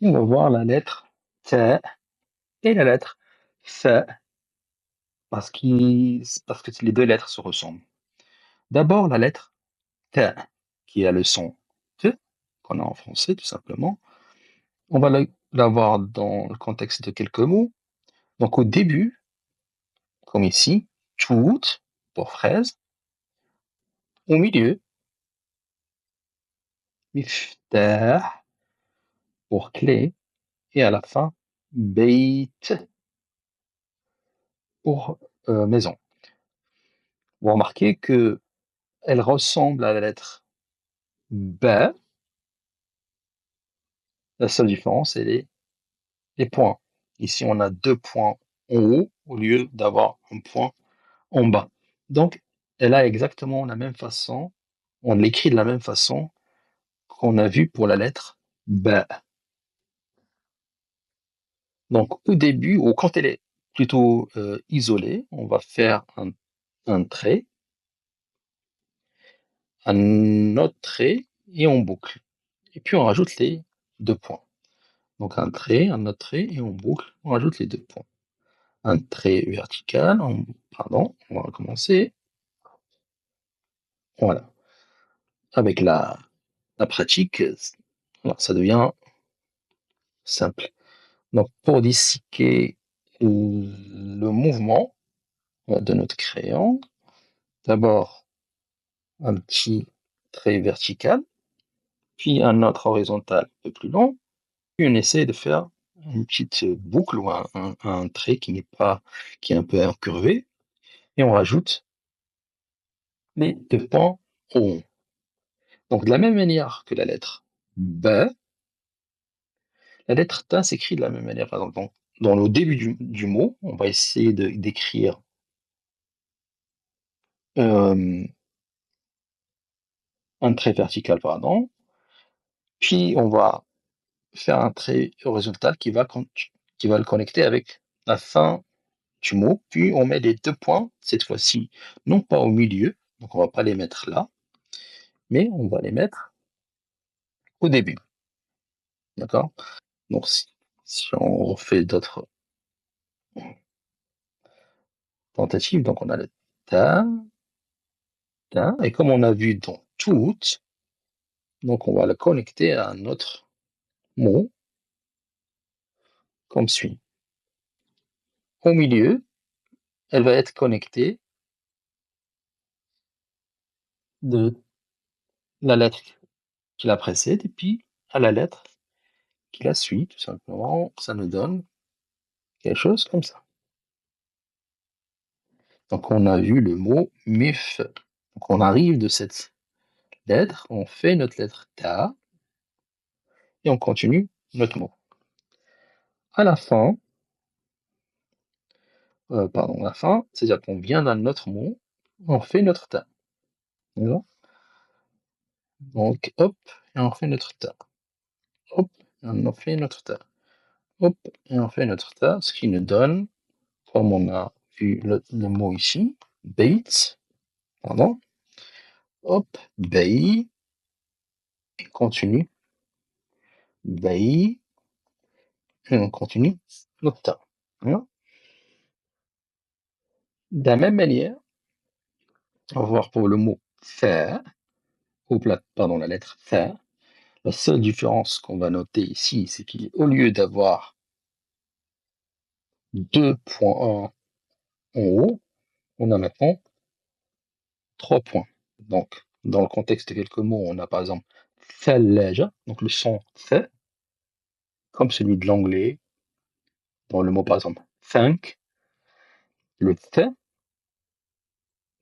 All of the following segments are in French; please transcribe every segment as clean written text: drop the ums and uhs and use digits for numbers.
On va voir la lettre T et la lettre F parce que les deux lettres se ressemblent. D'abord, la lettre T qui a le son T qu'on a en français tout simplement. On va l'avoir dans le contexte de quelques mots. Donc au début, comme ici, toute pour fraise. Au milieu, miftah pour clé. Et à la fin, beit pour maison. Vous remarquez que elle ressemble à la lettre B. La seule différence, c'est les points. Ici, on a deux points en haut au lieu d'avoir un point en bas. Donc, elle a exactement la même façon, on l'écrit de la même façon qu'on a vu pour la lettre B. Donc, au début, ou quand elle est plutôt isolée, on va faire un trait, un autre trait, et on boucle. Et puis, on rajoute les deux points. Donc, un trait, un autre trait, et on boucle, on rajoute les deux points. Un trait vertical, pardon, on va recommencer. Voilà. Avec la pratique, alors, ça devient simple. Donc, pour disséquer le mouvement de notre crayon, d'abord un petit trait vertical, puis un autre horizontal un peu plus long, puis on essaie de faire une petite boucle ou un trait qui n'est pas, qui est un peu incurvé, et on rajoute les deux points ronds. Donc, de la même manière que la lettre B, la lettre T s'écrit de la même manière. Par exemple, dans le début du mot, on va essayer d'écrire euh, un trait vertical, pardon, puis on va faire un trait horizontal qui va le connecter avec la fin du mot, puis on met les deux points, cette fois-ci, non pas au milieu, donc on va pas les mettre là, mais on va les mettre au début. D'accord? Donc si on refait d'autres tentatives, donc on a le ta, ta, et comme on a vu dans toutes, donc on va le connecter à un autre mot, comme suit. Au milieu, elle va être connectée de la lettre qui la précède et puis à la lettre qui la suit, tout simplement. Ça nous donne quelque chose comme ça. Donc on a vu le mot mif. Donc on arrive de cette lettre, on fait notre lettre ta et on continue notre mot. À la fin, pardon, la fin, c'est-à-dire qu'on vient d'un autre mot, on fait notre ta. D'accord. Donc hop, et on fait notre ta. Hop, et on fait notre ta. Hop, et on fait notre ta, ce qui nous donne, comme on a vu le mot ici, Bates, pardon, hop, bay, et continue, bay, et on continue notre ta. Hein. De la même manière, on va voir pour le mot faire, pardon, la lettre faire, la seule différence qu'on va noter ici, c'est qu'au lieu d'avoir 2,1 en haut, on a maintenant 3 points. Donc, dans le contexte de quelques mots, on a par exemple ثلاجة, donc le son th, comme celui de l'anglais, dans le mot par exemple thank, le th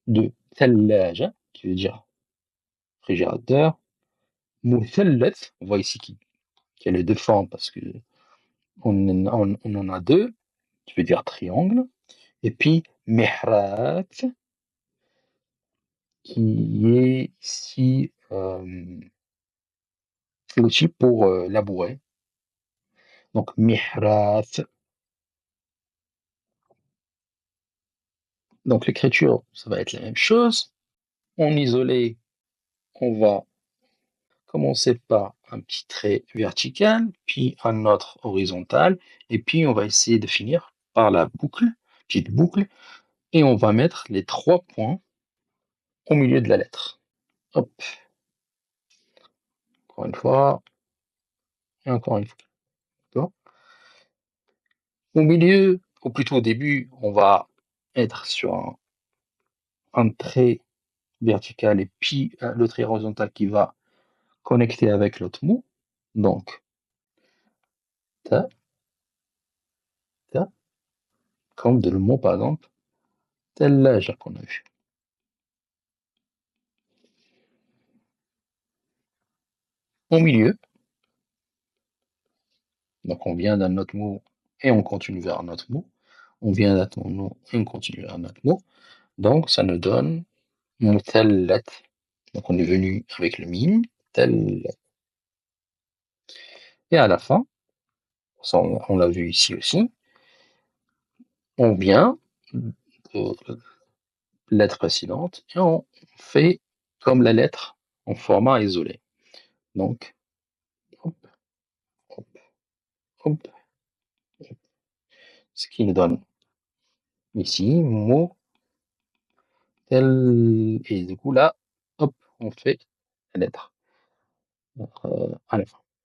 de ثلاجة, qui veut dire réfrigérateur, مثلث, on voit ici qu'il y a les deux formes parce que on en a deux, qui veut dire triangle, et puis mihrat, qui est ici l'outil pour labourer. Donc mihrat. Donc l'écriture, ça va être la même chose. En isolé, on va commencer par un petit trait vertical, puis un autre horizontal, et puis on va essayer de finir par la boucle, petite boucle, et on va mettre les 3 points au milieu de la lettre. Hop, encore une fois, et encore une fois. D'accord. Au milieu, ou plutôt au début, on va être sur un trait vertical et puis le trait horizontal qui va connecter avec l'autre mot. Donc, ta, ta, comme de le mot par exemple, tel l'âge qu'on a vu. Au milieu, donc on vient d'un autre mot et on continue vers un autre mot. On vient d'un autre mot et on continue vers un autre mot. Donc, ça nous donne une telle lettre. Donc, on est venu avec le mime, telle lettre. Et à la fin, ça, on l'a vu ici aussi, on vient de lettre précédente et on fait comme la lettre en format isolé. Donc, hop, hop, hop, ce qui nous donne ici mot tel. Et du coup, là, hop, on fait la lettre à la fin.